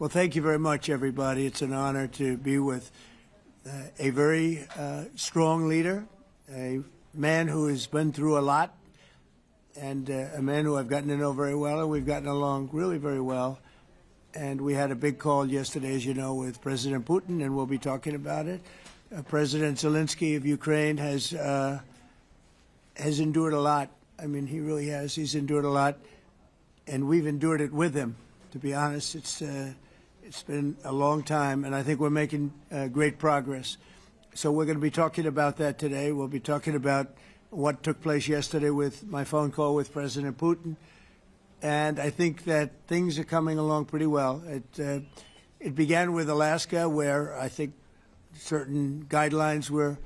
Well, thank you very much, everybody. It's an honor to be with a very strong leader, a man who has been through a lot, and a man who I've gotten to know very well, and we've gotten along really very well. And we had a big call yesterday, as you know, with President Putin, and we'll be talking about it. President Zelensky of Ukraine has endured a lot. I mean, he really has. He's endured a lot, and we've endured it with him. To be honest, it's been a long time, and I think we're making great progress. So we're going to be talking about that today. We'll be talking about what took place yesterday with my phone call with President Putin. And I think that things are coming along pretty well. It began with Alaska, where I think certain guidelines were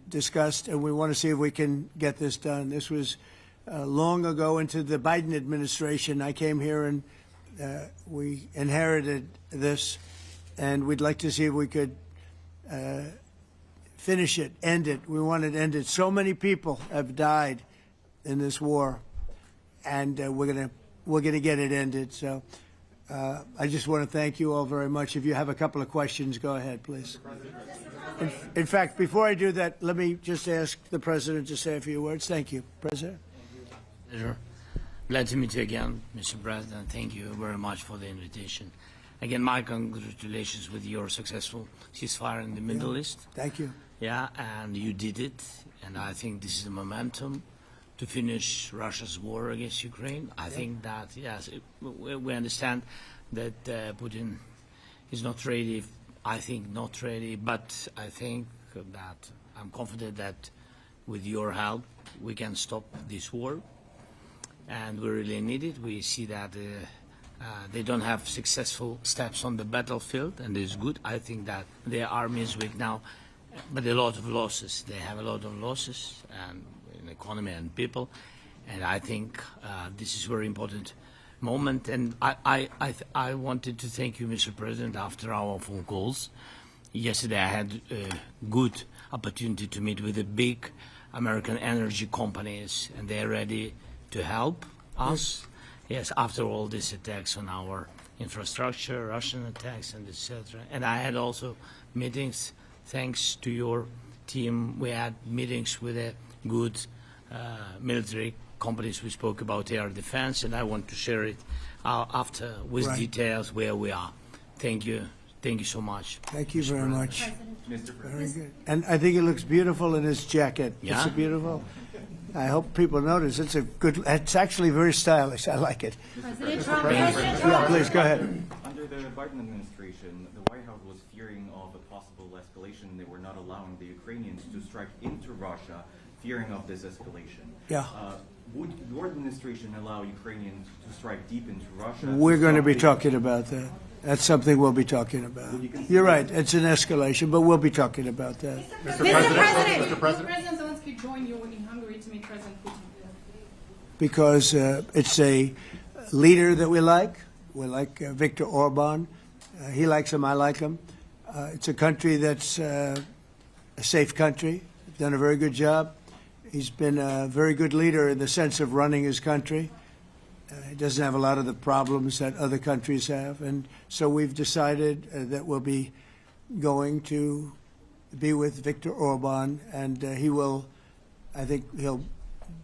discussed, and we want to see if we can get this done. This was long ago into the Biden administration. I came here and we inherited this, and we'd like to see if we could finish it, end it. We want it ended. So many people have died in this war, and we're gonna get it ended. So I just want to thank you all very much. If you have a couple of questions, go ahead, please. In fact, before I do that, let me just ask the President to say a few words. Thank you, President. Pleasure. Glad to meet you again, Mr. President. Thank you very much for the invitation. Again, my congratulations with your successful ceasefire in the Middle East. Thank you. Yeah, and you did it, and I think this is the momentum to finish Russia's war against Ukraine. I think that, yes, we understand that Putin is not ready. I think not ready, but I think that I'm confident that with your help, we can stop this war. And we really need it. We see that they don't have successful steps on the battlefield, and it's good. I think that their army is weak now, but a lot of losses. They have a lot of losses and in economy and people, and I think this is a very important moment. And I wanted to thank you, Mr. President, after our phone calls. Yesterday I had a good opportunity to meet with the big American energy companies, and they're ready to help us. Yes, after all these attacks on our infrastructure, Russian attacks, and etc. And I had also meetings, thanks to your team. We had meetings with a good military companies. We spoke about air defense, and I want to share it after with details where we are. Thank you. Thank you so much. Thank you very much. Mr. Very good. And I think it looks beautiful in his jacket. Yeah? It's beautiful. I hope people notice. It's a good. It's actually very stylish. I like it. President Trump. Yeah, please go ahead. Under the Biden administration, the White House was fearing of a possible escalation. They were not allowing the Ukrainians to strike into Russia, fearing of this escalation. Yeah. Would your administration allow Ukrainians to strike deep into Russia? We're going to be talking about that. That's something we'll be talking about. You're right. It's an escalation, but we'll be talking about that. Mr. President. Will President Zelensky join you in Hungary to meet President Putin? Because it's a leader that we like. We like Viktor Orban. He likes him. I like him. It's a country that's a safe country. Done a very good job. He's been a very good leader in the sense of running his country. He doesn't have a lot of the problems that other countries have. And so we've decided that we'll be going to be with Viktor Orban, and he will, I think he'll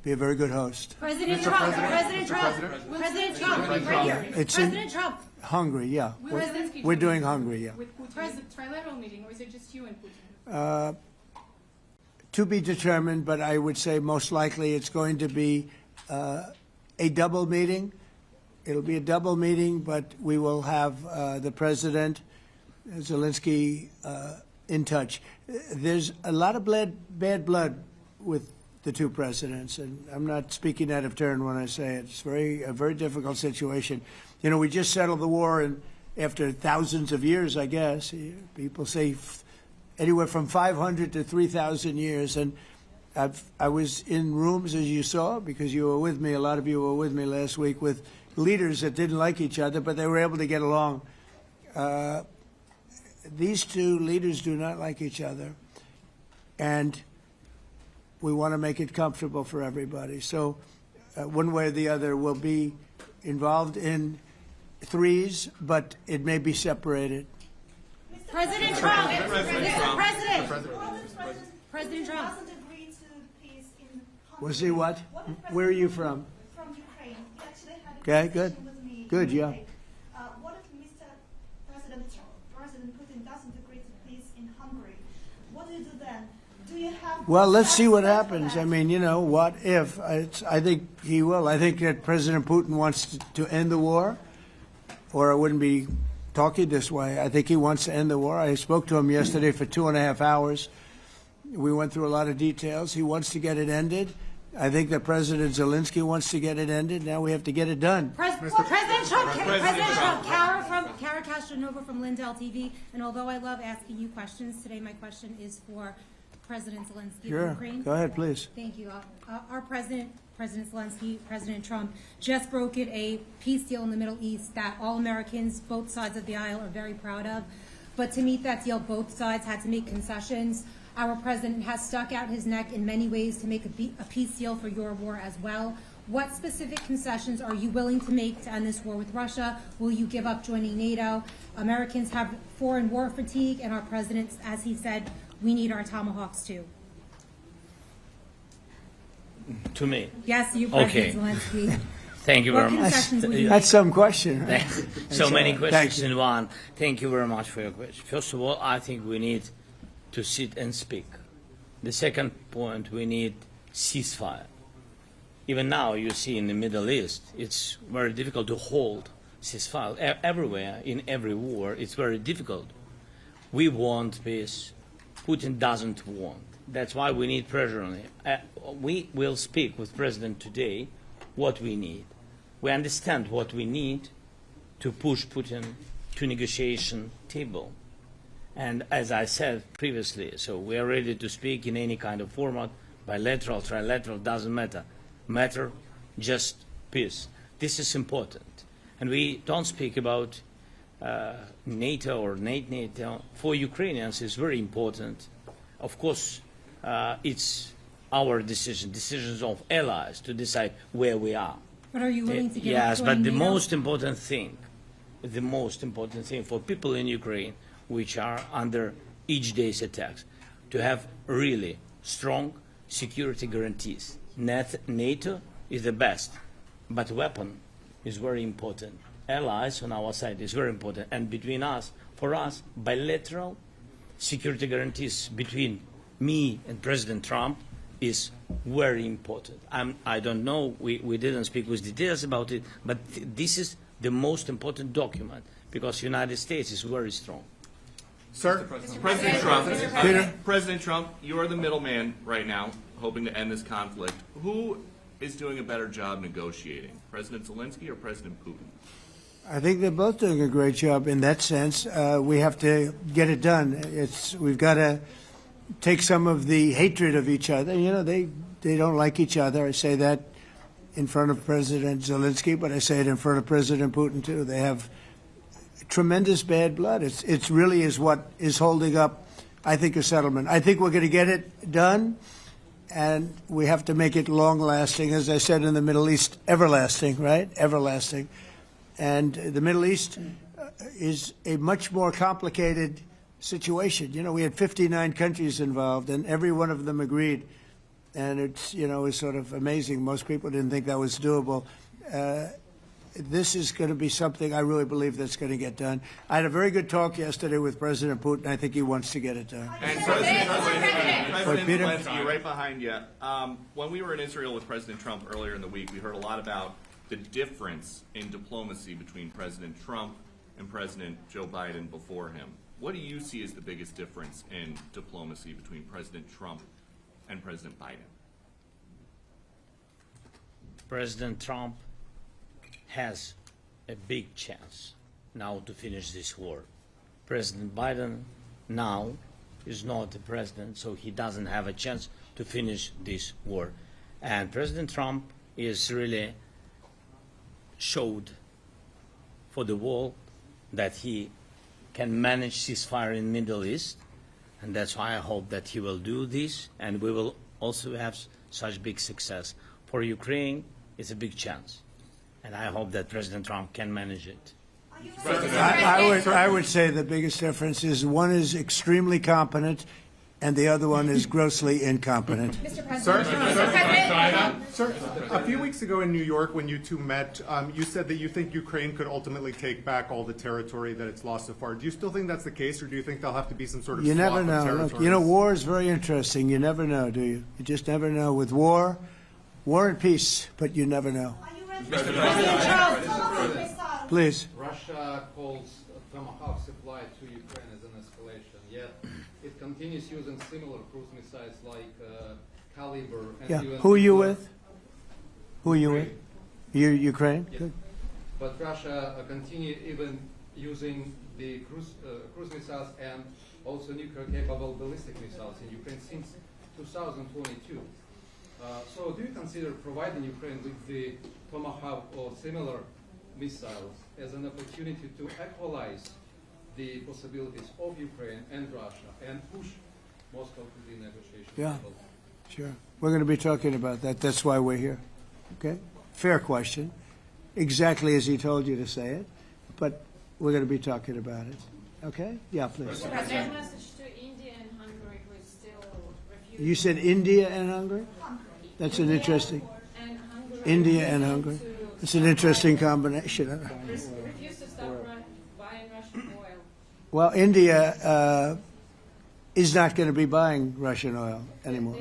be a very good host. President Trump. President Trump. President Trump. Yeah, it's in President Trump. Hungary, yeah. We're doing Hungary, yeah. With Putin? Is it a trilateral meeting, or is it just you and Putin? To be determined, but I would say most likely it's going to be a double meeting. It'll be a double meeting, but we will have the President, Zelensky, in touch. There's a lot of bad blood with the two presidents, and I'm not speaking out of turn when I say it. It's a very difficult situation. You know, we just settled the war, and after thousands of years, I guess. People say anywhere from 500 to 3,000 years, and I was in rooms, as you saw, because you were with me, a lot of you were with me last week, with leaders that didn't like each other, but they were able to get along. These two leaders do not like each other, and we want to make it comfortable for everybody. So one way or the other, we'll be involved in threes, but it may be separated. President Trump. Mr. President. President Trump. Doesn't agree to peace in Hungary. Was he what? Where are you from? From Ukraine. He actually had a Okay, conversation good. with me Good, in yeah. Ukraine. What if President Putin doesn't agree to peace in Hungary? What do you do then? Do you have? Well, let's see what steps for happens. that? I mean, you know, what if? I think he will. I think that President Putin wants to end the war, or I wouldn't be talking this way. I think he wants to end the war. I spoke to him yesterday for 2.5 hours. We went through a lot of details. He wants to get it ended. I think that President Zelensky wants to get it ended. Now we have to get it done. President Trump. President Trump. Kara Castronova from Lindell TV. And although I love asking you questions, today my question is for President Zelensky of Sure. Ukraine. Go ahead, please. Thank you. Our President Zelensky, President Trump, just brokered a peace deal in the Middle East that all Americans, both sides of the aisle, are very proud of. But to meet that deal, both sides had to make concessions. Our president has stuck out his neck in many ways to make a peace deal for your war as well. What specific concessions are you willing to make to end this war with Russia? Will you give up joining NATO? Americans have foreign war fatigue, and our president, as he said, we need our Tomahawks too. To me. Yes, you, Okay. President Zelensky. Thank you What very much. concessions will you That's some question, right? So many Thank questions you. in one. Thank you very much for your question. First of all, I think we need to sit and speak. The second point, we need ceasefire. Even now, you see in the Middle East, it's very difficult to hold ceasefire. Everywhere, in every war, it's very difficult. We want peace. Putin doesn't want. That's why we need pressure on him. We will speak with President today what we need. We understand what we need to push Putin to negotiation table. And as I said previously, so we are ready to speak in any kind of format, bilateral, trilateral, doesn't matter. Matter just peace. This is important. And we don't speak about NATO or NATO. For Ukrainians, it's very important. Of course, it's our decision, decisions of allies to decide where we are. But are you willing to give up Yes, but joining the NATO? most important thing for people in Ukraine, which are under each day's attacks, to have really strong security guarantees. NATO is the best, but weapon is very important. Allies on our side is very important. And between us, for us, bilateral security guarantees between me and President Trump is very important. I don't know, we didn't speak with details about it, but this is the most important document because the United States is very strong. Sir, President Trump, Peter? President Trump, you are the middleman right now, hoping to end this conflict. Who is doing a better job negotiating, President Zelensky or President Putin? I think they're both doing a great job in that sense. We have to get it done. We've got to take some of the hatred of each other. You know, they don't like each other. I say that in front of President Zelensky, but I say it in front of President Putin too. They have tremendous bad blood. It really is what is holding up, I think, a settlement. I think we're going to get it done, and we have to make it long-lasting. As I said in the Middle East, everlasting, right? Everlasting. And the Middle East is a much more complicated situation. You know, we had 59 countries involved, and every one of them agreed. And it's, you know, it's sort of amazing. Most people didn't think that was doable. This is going to be something I really believe that's going to get done. I had a very good talk yesterday with President Putin. I think he wants to get it done. And President Peter? Zelensky, right behind you. When we were in Israel with President Trump earlier in the week, we heard a lot about the difference in diplomacy between President Trump and President Joe Biden before him. What do you see as the biggest difference in diplomacy between President Trump and President Biden? President Trump has a big chance now to finish this war. President Biden now is not the president, so he doesn't have a chance to finish this war. And President Trump is really showed for the world that he can manage ceasefire in the Middle East, and that's why I hope that he will do this, and we will also have such big success. For Ukraine, it's a big chance, and I hope that President Trump can manage it. I would say the biggest difference is one is extremely competent and the other one is grossly incompetent. Mr. President. Sir, a few weeks ago in New York, when you two met, you said that you think Ukraine could ultimately take back all the territory that it's lost so far. Do you still think that's the case, or do you think there'll have to be some sort of You swap never of know. territories? Look, you know, war is very interesting. You never know, do you? You just never know. With war and peace, but you never know. Are you ready? President Trump, missile. Please. Russia calls Tomahawk supply to Ukraine as an escalation, yet it continues using similar cruise missiles like Caliber and Yeah. even Who are you with? Who are you with? You Ukraine? Yeah. Good. But Russia continue even using the cruise missiles and also nuclear-capable ballistic missiles in Ukraine since 2022. So do you consider providing Ukraine with the Tomahawk or similar missiles as an opportunity to equalize the possibilities of Ukraine and Russia and push Moscow to the negotiation Yeah. table? Sure. We're going to be talking about that. That's why we're here. Okay? Fair question. Exactly as he told you to say it. But we're going to be talking about it. Okay? Yeah, please. Mr. President. Message to India and Hungary, who is still refusing. You said India and Hungary? That's an interesting. And Hungary India and Hungary. It's an interesting combination. refuse to stop buying Russian oil. Well, India is not going to be buying Russian oil anymore.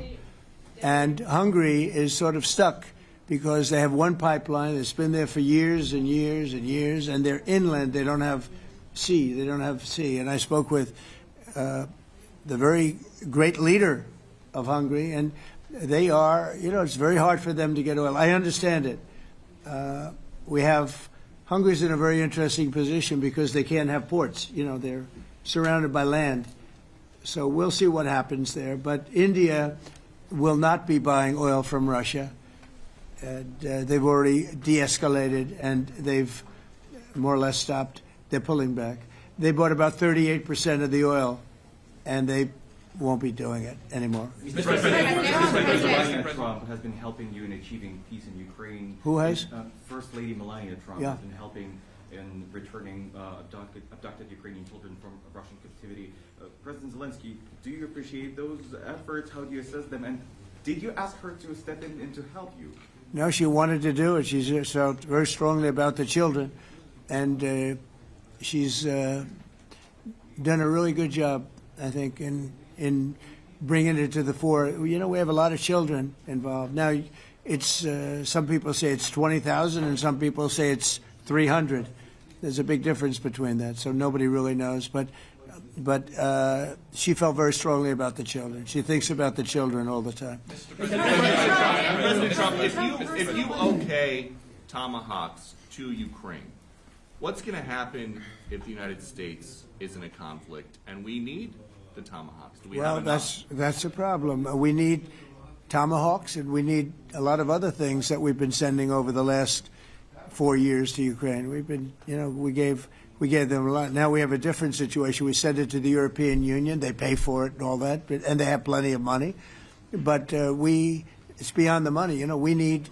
And Hungary is sort of stuck because they have one pipeline that's been there for years and years and years, and they're inland. They don't have sea. They don't have sea. And I spoke with the very great leader of Hungary, and they are, you know, it's very hard for them to get oil. I understand it. Hungary's in a very interesting position because they can't have ports. You know, they're surrounded by land. So we'll see what happens there. But India will not be buying oil from Russia. And they've already de-escalated, and they've more or less stopped. They're pulling back. They bought about 38% of the oil, and they won't be doing it anymore. Mr. President Trump has been helping you in achieving peace in Ukraine. Who has? First Lady Melania Trump Yeah. has been helping in returning abducted Ukrainian children from Russian captivity. President Zelensky, do you appreciate those efforts? How do you assess them? And did you ask her to step in and to help you? No, she wanted to do it. She felt very strongly about the children, and she's done a really good job, I think, in bringing it to the fore. You know, we have a lot of children involved. Now, it's some people say it's 20,000, and some people say it's 300. There's a big difference between that, so nobody really knows. But she felt very strongly about the children. She thinks about the children all the time. President Trump, if you okay Tomahawks to Ukraine, what's going to happen if the United States is in a conflict and we need the Tomahawks? Do we have enough? That's a problem. We need Tomahawks, and we need a lot of other things that we've been sending over the last 4 years to Ukraine. We've been, you know, we gave them a lot. Now we have a different situation. We send it to the European Union. They pay for it and all that, and they have plenty of money. But it's beyond the money. You know, we need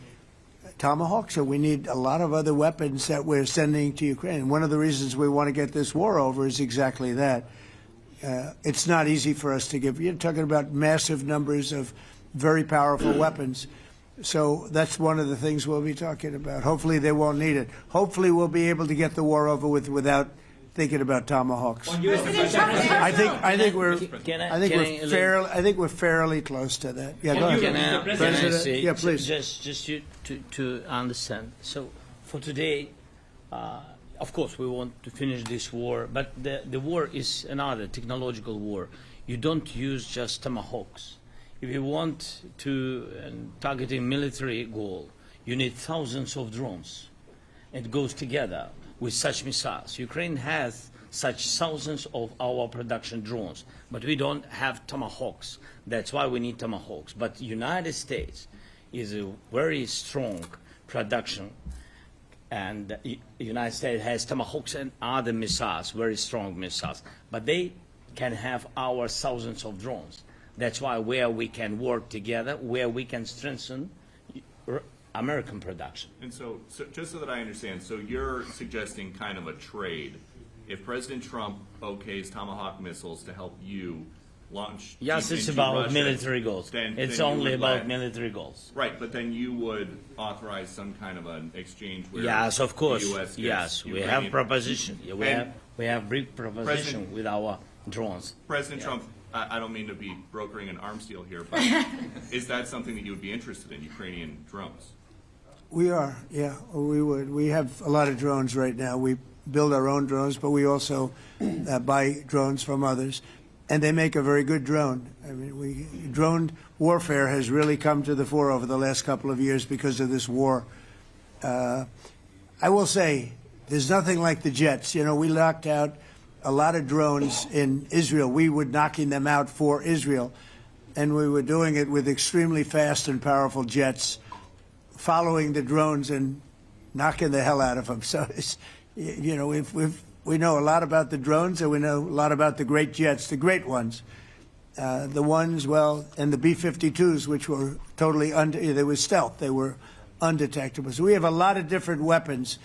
Tomahawks, and we need a lot of other weapons that we're sending to Ukraine. And one of the reasons we want to get this war over is exactly that. It's not easy for us to give. You're talking about massive numbers of very powerful weapons. So that's one of the things we'll be talking about. Hopefully they won't need it. Hopefully we'll be able to get the war over with without thinking about Tomahawks. I think we're fairly close to that. Yeah, go ahead. Can I say, Yeah, please. just to understand. So for today, of course, we want to finish this war, but the war is another technological war. You don't use just Tomahawks. If you want to target a military goal, you need thousands of drones. It goes together with such missiles. Ukraine has such thousands of our production drones, but we don't have Tomahawks. That's why we need Tomahawks. But the United States is a very strong production, and the United States has Tomahawks and other missiles, very strong missiles, but they can have our thousands of drones. That's why where we can work together, where we can strengthen American production. And so just so that I understand, so you're suggesting kind of a trade. If President Trump okays Tomahawk missiles to help you launch Yes, deep it's into about Russia, military goals. It's you only would about let- military goals. Right, but then you would authorize some kind of an exchange where Yes, of course. the U.S. gets Yes, we have Ukrainian- proposition. Yeah, And we have big proposition President- with our drones. President Trump, I don't mean to be brokering an arms deal here, but is that something that you would be interested in, Ukrainian drones? We are, yeah, we would. We have a lot of drones right now. We build our own drones, but we also buy drones from others, and they make a very good drone. I mean, drone warfare has really come to the fore over the last couple of years because of this war. I will say, there's nothing like the jets. You know, we knocked out a lot of drones in Israel. We were knocking them out for Israel, and we were doing it with extremely fast and powerful jets, following the drones and knocking the hell out of them. So, it's, you know, we know a lot about the drones, and we know a lot about the great jets, the great ones. The ones, well, and the B-52s, which were totally they were stealth. They were undetectable. So we have a lot of different weapons.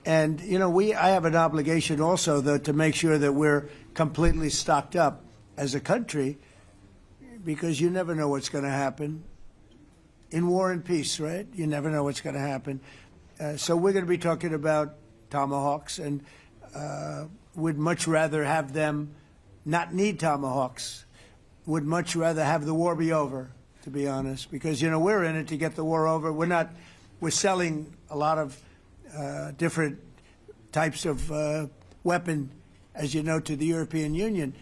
And, you know, I have an obligation also, though, to make sure that we're completely stocked up as a country, because you never know what's going to happen. In war and peace, right? You never know what's going to happen. So we're going to be talking about Tomahawks, and would much rather have them not need Tomahawks. Would much rather have the war be over, to be honest, because, you know, we're in it to get the war over. We're selling a lot of different types of weapon, as you know, to the European Union.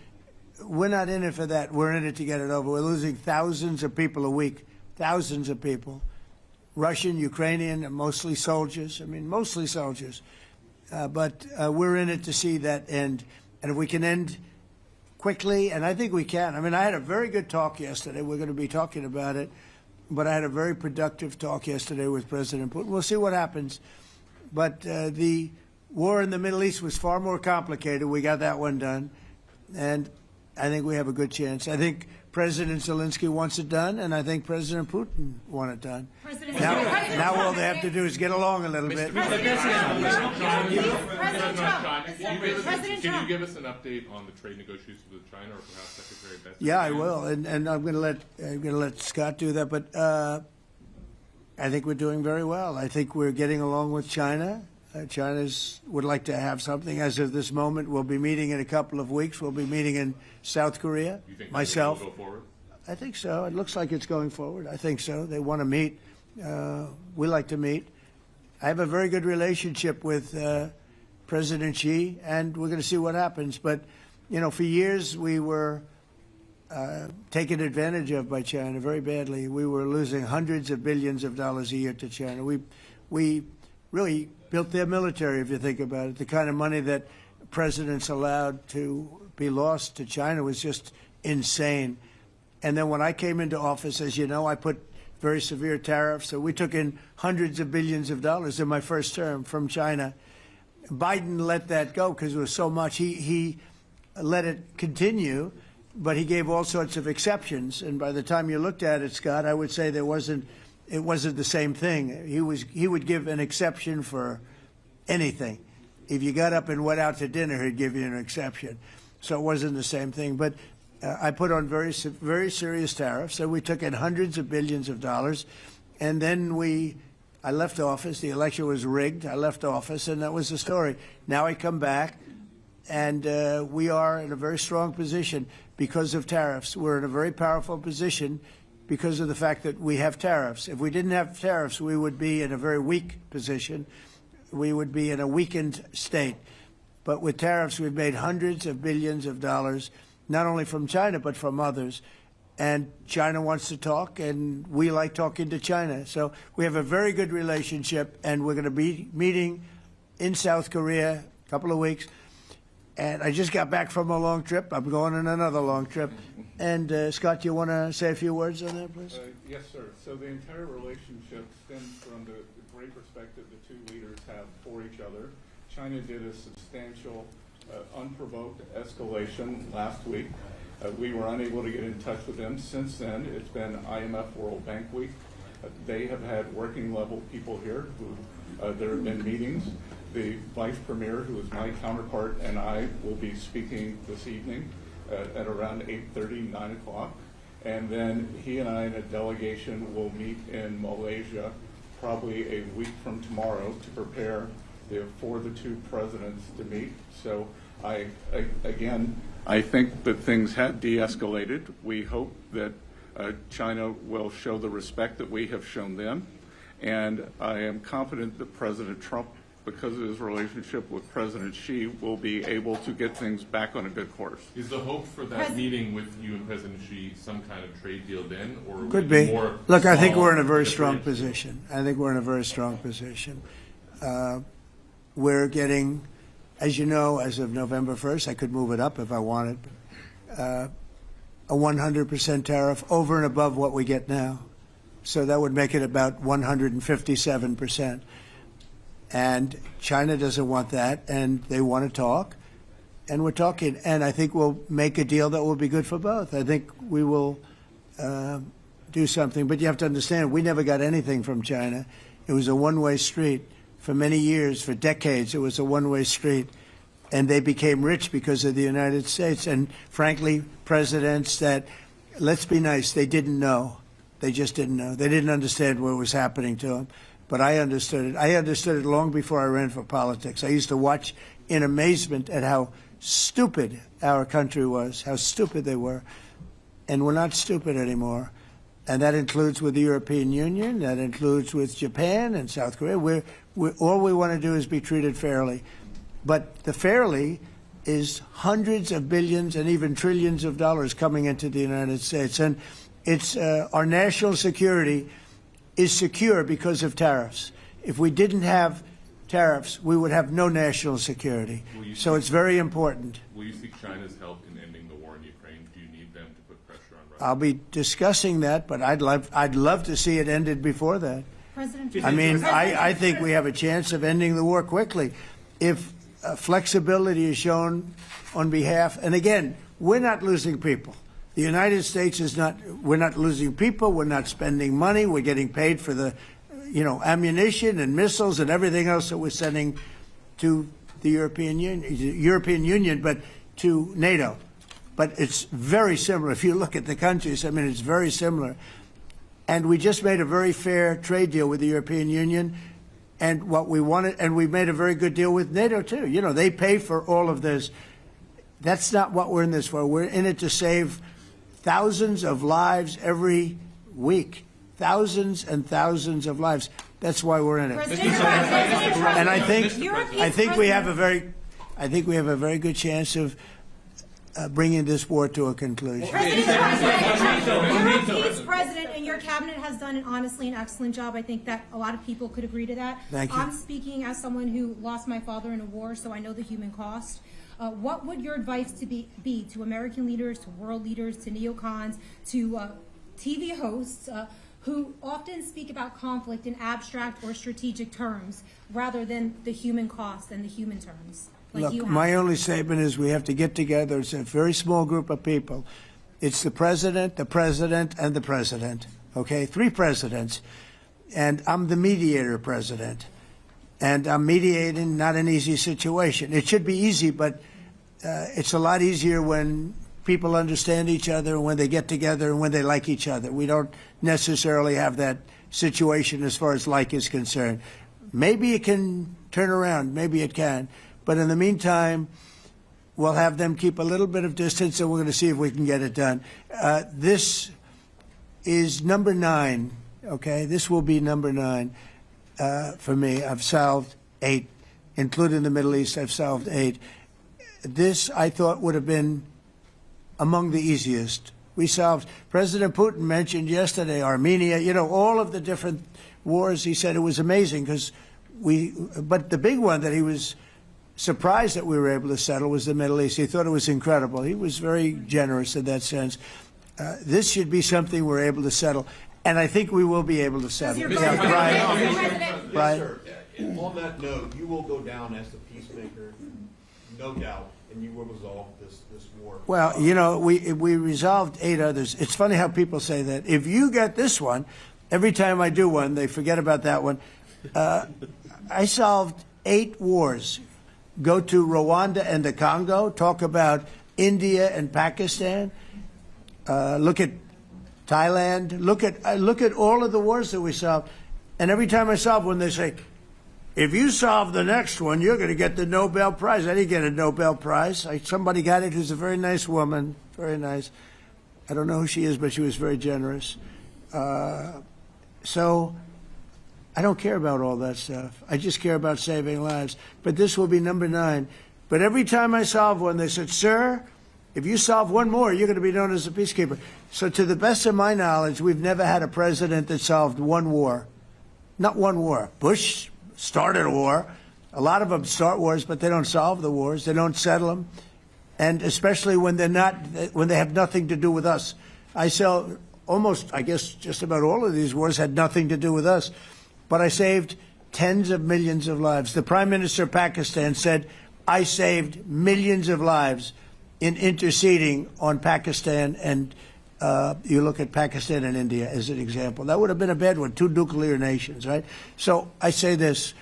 We're not in it for that. We're in it to get it over. We're losing thousands of people a week. Thousands of people, Russian, Ukrainian, and mostly soldiers. I mean, mostly soldiers. But we're in it to see that end. And if we can end quickly, and I think we can. I mean, I had a very good talk yesterday. We're going to be talking about it. But I had a very productive talk yesterday with President Putin. We'll see what happens. But the war in the Middle East was far more complicated. We got that one done. And I think we have a good chance. I think President Zelensky wants it done, and I think President Putin wants it done. Now all they have to do is get along a little bit. President Can Trump. you give us an update on the trade negotiations with China, or perhaps Secretary Bessent? Yeah, I will, and I'm going to let Scott do that. But I think we're doing very well. I think we're getting along with China. China would like to have something. As of this moment, we'll be meeting in a couple of weeks. We'll be meeting in South Korea. You think myself. will go forward? I think so. It looks like it's going forward. I think so. They want to meet. We like to meet. I have a very good relationship with President Xi, and we're going to see what happens. But, you know, for years we were taken advantage of by China very badly. We were losing hundreds of billions of dollars a year to China. We really built their military, if you think about it. The kind of money that presidents allowed to be lost to China was just insane. And then when I came into office, as you know, I put very severe tariffs. So we took in hundreds of billions of dollars in my first term from China. Biden let that go because it was so much. He let it continue, but he gave all sorts of exceptions. And by the time you looked at it, Scott, I would say it wasn't the same thing. He would give an exception for anything. If you got up and went out to dinner, he'd give you an exception. So it wasn't the same thing. But I put on very serious tariffs. So we took in hundreds of billions of dollars. And then I left office. The election was rigged. I left office, and that was the story. Now I come back, and we are in a very strong position because of tariffs. We're in a very powerful position because of the fact that we have tariffs. If we didn't have tariffs, we would be in a very weak position. We would be in a weakened state. But with tariffs, we've made hundreds of billions of dollars, not only from China, but from others. And China wants to talk, and we like talking to China. So we have a very good relationship, and we're going to be meeting in South Korea a couple of weeks. And I just got back from a long trip. I'm going on another long trip. And, Scott, you want to say a few words on that, please? Yes, sir. So the entire relationship stems from the great respect that the two leaders have for each other. China did a substantial, unprovoked escalation last week. We were unable to get in touch with them since then. It's been IMF World Bank Week. They have had working level people here who there have been meetings. The vice premier, who is my counterpart, and I will be speaking this evening at around 8:30, 9 o'clock. And then he and I and a delegation will meet in Malaysia probably a week from tomorrow to prepare for the two presidents to meet. So I think that things have de-escalated. We hope that China will show the respect that we have shown them. And I am confident that President Trump, because of his relationship with President Xi, will be able to get things back on a good course. Is the hope for that meeting with you and President Xi some kind of trade deal then, or would Could it be. more Look, I think small, we're in a very strong different? position. I think we're in a very strong position. We're getting, as you know, as of November 1st, I could move it up if I wanted, a 100% tariff over and above what we get now. So that would make it about 157%. And China doesn't want that, and they want to talk, and we're talking. And I think we'll make a deal that will be good for both. I think we will do something. But you have to understand, we never got anything from China. It was a one-way street. For many years, for decades, it was a one-way street. And they became rich because of the United States. And frankly, presidents that, let's be nice, they didn't know. They just didn't know. They didn't understand what was happening to them. But I understood it. I understood it long before I ran for politics. I used to watch in amazement at how stupid our country was, how stupid they were. And we're not stupid anymore. And that includes with the European Union. That includes with Japan and South Korea. All we want to do is be treated fairly. But the fairly is hundreds of billions and even trillions of dollars coming into the United States. And it's our national security is secure because of tariffs. If we didn't have tariffs, we would have no national security. So it's very important. Will you seek China's help in ending the war in Ukraine? Do you need them to put pressure on Russia? I'll be discussing that, but I'd love to see it ended before that. I mean, I think we have a chance of ending the war quickly if flexibility is shown on behalf. And again, we're not losing people. The United States is not. We're not losing people. We're not spending money. We're getting paid for the, ammunition and missiles and everything else that we're sending to the European Union, but to NATO. But it's very similar. If you look at the countries, I mean, it's very similar. And we just made a very fair trade deal with the European Union, and what we wanted, and we made a very good deal with NATO too. They pay for all of this. That's not what we're in this for. We're in it to save thousands of lives every week. Thousands and thousands of lives. That's why we're in it. And I think we have a very good chance of bringing this war to a conclusion. Europe's president and your cabinet has done honestly an excellent job. I think that a lot of people could agree to that. Thank you. I'm speaking as someone who lost my father in a war, so I know the human cost. What would your advice be to American leaders, to world leaders, to neocons, to TV hosts who often speak about conflict in abstract or strategic terms rather than the human cost and the human terms? Look, my only statement is we have to get together. It's a very small group of people. It's the president, and the president. Okay, 3 presidents. And I'm the mediator president. And I'm mediating not an easy situation. It should be easy, but it's a lot easier when people understand each other, and when they get together, and when they like each other. We don't necessarily have that situation as far as like is concerned. Maybe it can turn around. Maybe it can. But in the meantime, we'll have them keep a little bit of distance, and we're going to see if we can get it done. This is number 9, okay? This will be number 9 for me. I've solved 8, including the Middle East. I've solved 8. This, I thought, would have been among the easiest. We solved, President Putin mentioned yesterday Armenia, all of the different wars. He said it was amazing but the big one that he was surprised that we were able to settle was the Middle East. He thought it was incredible. He was very generous in that sense. This should be something we're able to settle, and I think we will be able to settle. Yes, sir. On that note, you will go down as the peacemaker, no doubt, and you will resolve this war. Well, we resolved 8 others. It's funny how people say that. If you get this one, every time I do one, they forget about that one. I solved 8 wars. Go to Rwanda and the Congo, talk about India and Pakistan, look at Thailand, look at all of the wars that we solved. And every time I solve one, they say, if you solve the next one, you're going to get the Nobel Prize. I didn't get a Nobel Prize. Somebody got it who's a very nice woman, very nice. I don't know who she is, but she was very generous. So I don't care about all that stuff. I just care about saving lives. But this will be number 9. But every time I solve one, they said, sir, if you solve one more, you're going to be known as a peacekeeper. So to the best of my knowledge, we've never had a president that solved one war. Not one war. Bush started a war. A lot of them start wars, but they don't solve the wars. They don't settle them. And especially when when they have nothing to do with us. I guess just about all of these wars had nothing to do with us. But I saved tens of millions of lives. The Prime Minister of Pakistan said, I saved millions of lives in interceding on Pakistan, and you look at Pakistan and India as an example. That would have been a bad one, 2 nuclear nations, right? So I say this,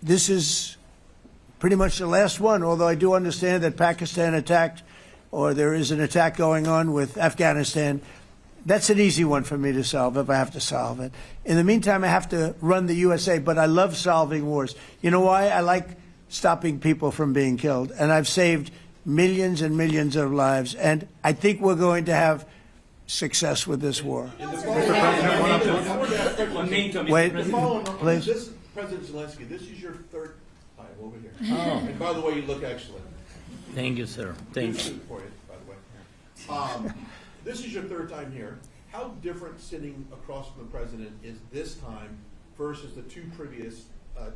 this is pretty much the last one, although I do understand that Pakistan attacked, or there is an attack going on with Afghanistan. That's an easy one for me to solve if I have to solve it. In the meantime, I have to run the USA, but I love solving wars. You know why? I like stopping people from being killed, and I've saved millions and millions of lives, and I think we're going to have success with this war. Wait, please. This, President Zelensky, this is your 3rd time over here. Oh. And by the way, you look excellent. Thank you, sir. Thank you. For you, by the way. This is your 3rd time here. How different sitting across from the president is this time versus the 2 previous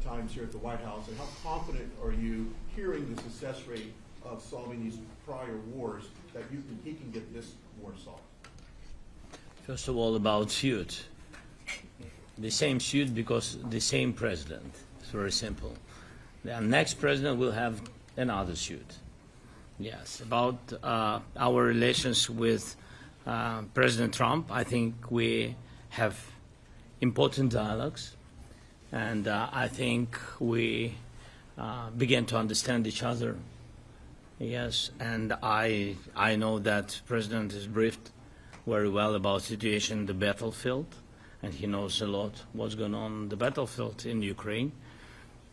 times here at the White House, and how confident are you hearing the success rate of solving these prior wars that he can get this war solved? First of all, about suit. The same suit because the same president. It's very simple. The next president will have another suit. Yes. About our relations with President Trump, I think we have important dialogues, and I think we began to understand each other. Yes, and I know that President is briefed very well about situation in the battlefield, and he knows a lot what's going on the battlefield in Ukraine,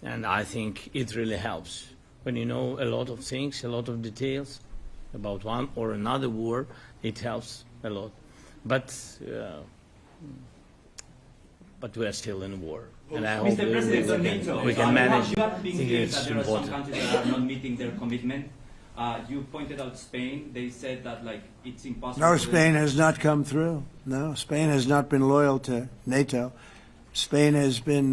and I think it really helps when you know a lot of things, a lot of details about one or another war. It helps a lot, but we are still in war, and I hope we can manage. You are being clear that there are some countries that are not meeting their commitment. You pointed out Spain. They said that it's impossible. No, Spain has not come through. No, Spain has not been loyal to NATO. Spain has been,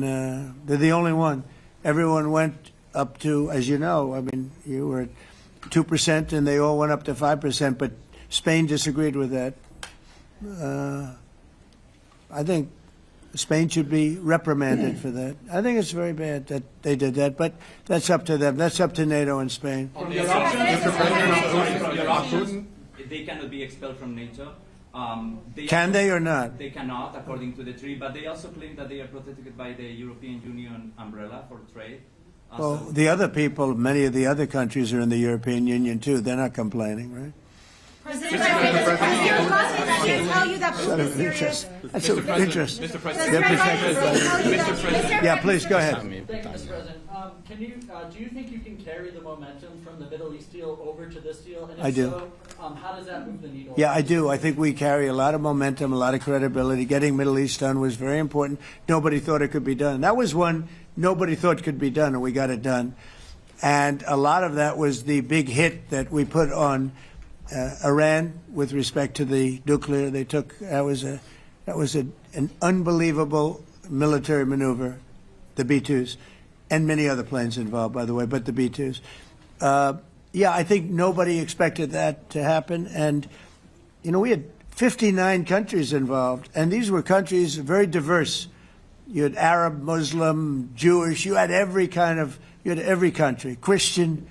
they're the only one. Everyone went up to, as you know, I mean, you were at 2% and they all went up to 5%, but Spain disagreed with that. I think Spain should be reprimanded for that. I think it's very bad that they did that, but that's up to them. That's up to NATO and Spain. They cannot be expelled from NATO. Can they or not? They cannot, according to the treaty, but they also claim that they are protected by the European Union umbrella for trade. Well, the other people, many of the other countries are in the European Union too. They're not complaining, right? President Zelensky tell you that Putin is serious. That's of interest. Mr. President. They're protected by Yeah, please go ahead. Thank you, Mr. President. Do you think you can carry the momentum from the Middle East deal over to this deal? And if I do. So, how does that move the needle? Yeah, I do. I think we carry a lot of momentum, a lot of credibility. Getting Middle East done was very important. Nobody thought it could be done. That was one nobody thought could be done, and we got it done. And a lot of that was the big hit that we put on Iran with respect to the nuclear. They took that was an unbelievable military maneuver, the B-2s, and many other planes involved, by the way, but the B-2s. Yeah, I think nobody expected that to happen, and we had 59 countries involved, and these were countries very diverse. You had Arab, Muslim, Jewish. You had every country, Christian.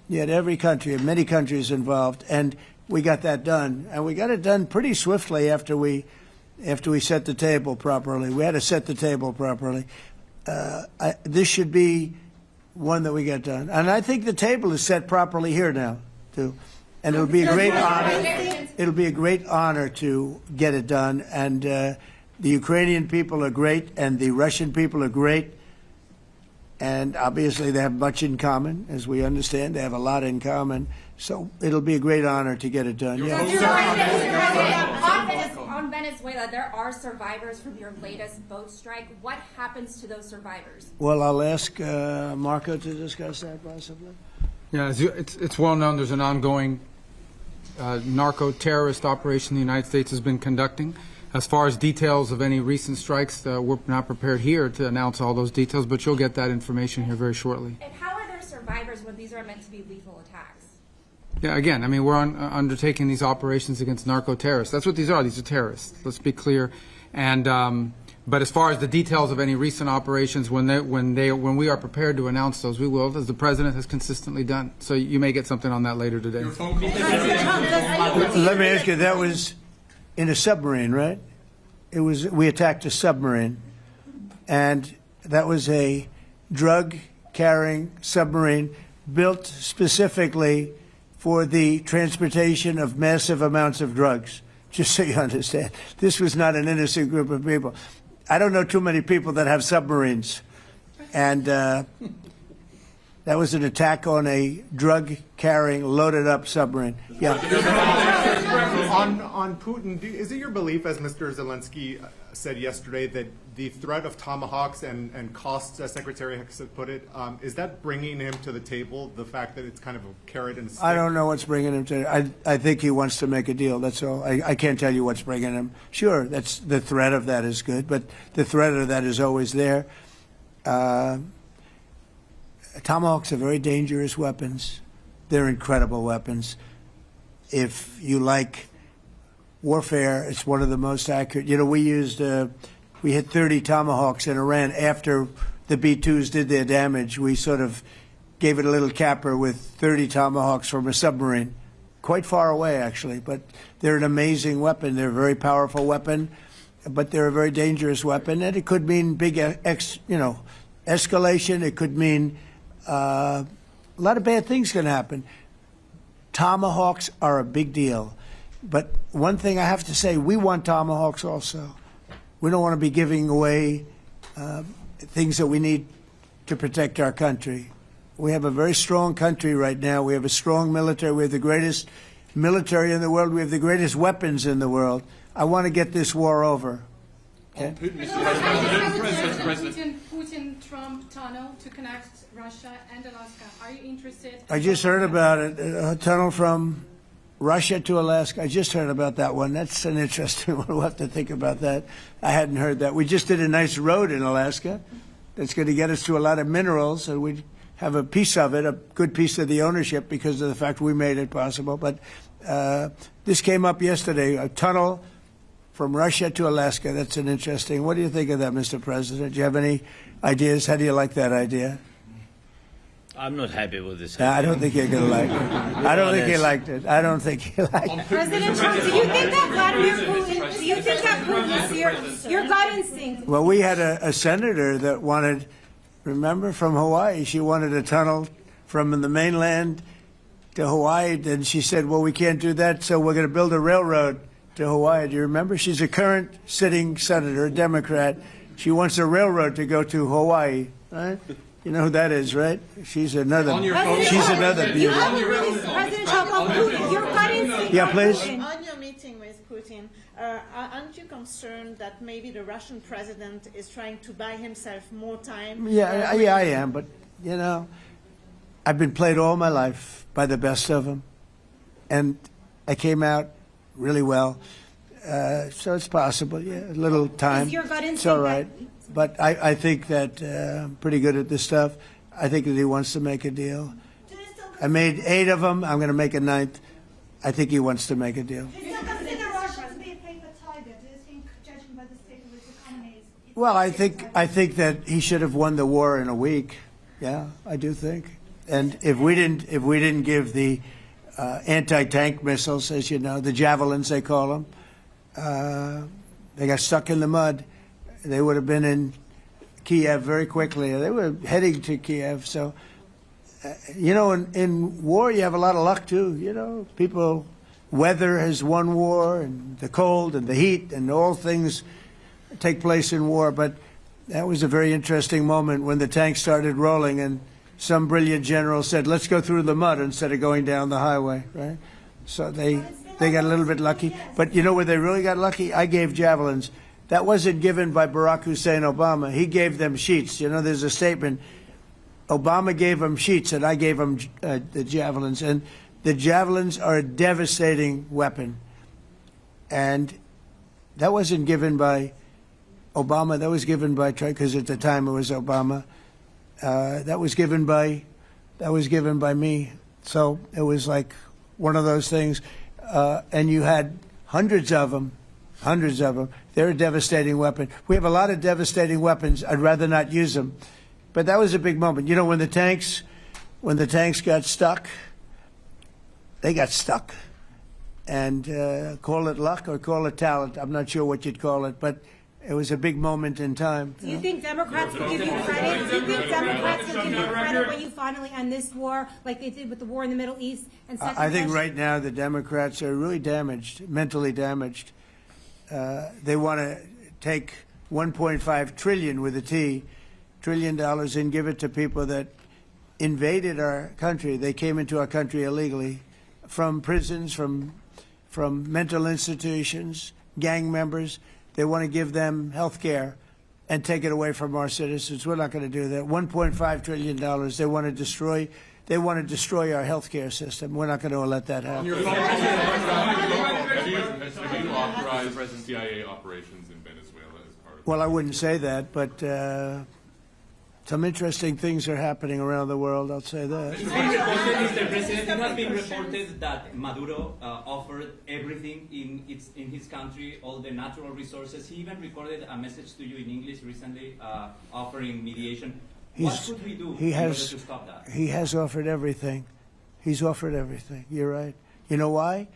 You had every country, and many countries involved, and we got that done. And we got it done pretty swiftly after we after we set the table properly. We had to set the table properly. This should be one that we get done. And I think the table is set properly here now, too. And it'll be a great honor. It'll be a great honor to get it done. And the Ukrainian people are great, and the Russian people are great. And obviously they have much in common, as we understand. They have a lot in common. So it'll be a great honor to get it done. On Venezuela, there are survivors from your latest boat strike. What happens to those survivors? Well, I'll ask Marco to discuss that possibly. Yeah, it's well known there's an ongoing narco-terrorist operation the United States has been conducting. As far as details of any recent strikes, we're not prepared here to announce all those details, but you'll get that information here very shortly. And how are there survivors when these are meant to be lethal attacks? Yeah, again, I mean, we're undertaking these operations against narco-terrorists. That's what these are. These are terrorists. Let's be clear. And but as far as the details of any recent operations, when we are prepared to announce those, we will, as the president has consistently done. So you may get something on that later today. Let me ask you, that was in a submarine, right? We attacked a submarine, and that was a drug-carrying submarine built specifically for the transportation of massive amounts of drugs, just so you understand. This was not an innocent group of people. I don't know too many people that have submarines, and that was an attack on a drug-carrying, loaded-up submarine. Yeah. On Putin, is it your belief, as Mr. Zelensky said yesterday, that the threat of tomahawks and costs, as Secretary Hicks had put it, is that bringing him to the table, the fact that it's kind of a carrot and stick? I don't know what's bringing him to I think he wants to make a deal, that's all. I can't tell you what's bringing him. Sure, that's the threat of that is good, but the threat of that is always there. Tomahawks are very dangerous weapons. They're incredible weapons. If you like warfare, it's one of the most accurate. You know, we hit 30 Tomahawks in Iran after the B-2s did their damage. We sort of gave it a little capper with 30 Tomahawks from a submarine, quite far away actually. But they're an amazing weapon. They're a very powerful weapon, but they're a very dangerous weapon. And it could mean big, escalation. It could mean a lot of bad things can happen. Tomahawks are a big deal. But one thing I have to say, we want Tomahawks also. We don't want to be giving away things that we need to protect our country. We have a very strong country right now. We have a strong military. We have the greatest military in the world. We have the greatest weapons in the world. I want to get this war over. Okay? Putin-Trump tunnel to connect Russia and Alaska. Are you interested? I just heard about it. A tunnel from Russia to Alaska. I just heard about that one. That's an interesting one. We'll have to think about that. I hadn't heard that. We just did a nice road in Alaska that's going to get us to a lot of minerals, and we have a piece of it, a good piece of the ownership because of the fact we made it possible. But this came up yesterday, a tunnel from Russia to Alaska. That's an interesting. What do you think of that, Mr. President? Do you have any ideas? How do you like that idea? I'm not happy with this. I don't think you're going to like it. I don't think he liked it. I don't think he liked it. President Trump, do you think that Vladimir Putin, do you think that Putin is your gut instinct? Well, we had a senator that wanted, remember, from Hawaii, she wanted a tunnel from the mainland to Hawaii, and she said, well, we can't do that, so we're going to build a railroad to Hawaii. Do you remember? She's a current sitting senator, a Democrat. She wants a railroad to go to Hawaii, right? You know who that is, right? She's another. She's another beauty. President Trump, your gut instinct. Yeah, please. On your meeting with Putin, aren't you concerned that maybe the Russian president is trying to buy himself more time? Yeah, I am. But you know, I've been played all my life by the best of them, and I came out really well. So it's possible. Yeah, a little time. Is your gut instinct? It's all right. But I think that I'm pretty good at this stuff. I think that he wants to make a deal. I made 8 of them. I'm going to make a 9th. I think he wants to make a deal. Do you consider Russia to be a paper tiger? Do you think, judging by the state of its economy, Well, I think that he should have won the war in a week. Yeah, I do think. And if we didn't give the anti-tank missiles, as you know, the javelins they call them, They got stuck in the mud. They would have been in Kiev very quickly. They were heading to Kiev. So, you know, in war, you have a lot of luck, too. You know, people, weather has won war, and the cold and the heat, and all things take place in war. But that was a very interesting moment when the tanks started rolling, and some brilliant general said, let's go through the mud instead of going down the highway, right? So they got a little bit lucky. But you know where they really got lucky? I gave javelins. That wasn't given by Barack Hussein Obama. He gave them sheets. You know, there's a statement. Obama gave them sheets, and I gave them the javelins. And the javelins are a devastating weapon. And that wasn't given by Obama. That was given by Trump, because at the time it was Obama. That was given by me. So it was like one of those things. And you had hundreds of them. They're a devastating weapon. We have a lot of devastating weapons. I'd rather not use them. But that was a big moment. You know, when the tanks got stuck, they got stuck. And call it luck or call it talent. I'm not sure what you'd call it, but it was a big moment in time. Do you think Democrats will give you credit? Do you think Democrats will give you credit when you finally end this war, like they did with the war in the Middle East? And I think right now the Democrats are really damaged, mentally damaged. They want to take $1.5 trillion with a T, $1 trillion, and give it to people that invaded our country. They came into our country illegally, from prisons, from mental institutions, gang members. They want to give them health care and take it away from our citizens. We're not going to do that. $1.5 trillion. They want to destroy. They want to destroy our health care system. We're not going to let that happen. Have you authorized CIA operations in Venezuela as part of? Well, I wouldn't say that, but some interesting things are happening around the world. I'll say that. Mr. President, it has been reported that Maduro offered everything in his country, all the natural resources. He even recorded a message to you in English recently, offering mediation. What should we do in order to stop that? He has offered everything. He's offered everything. You're right. You know why?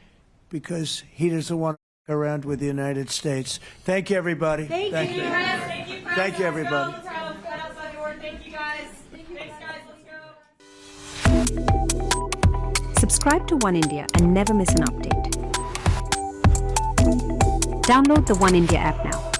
Because he doesn't want to work around with the United States. Thank you, everybody. Thank you. Thank you, everybody. Thank you, guys. Thanks, guys. Let's go. Subscribe to One India and never miss an update. Download the One India app now.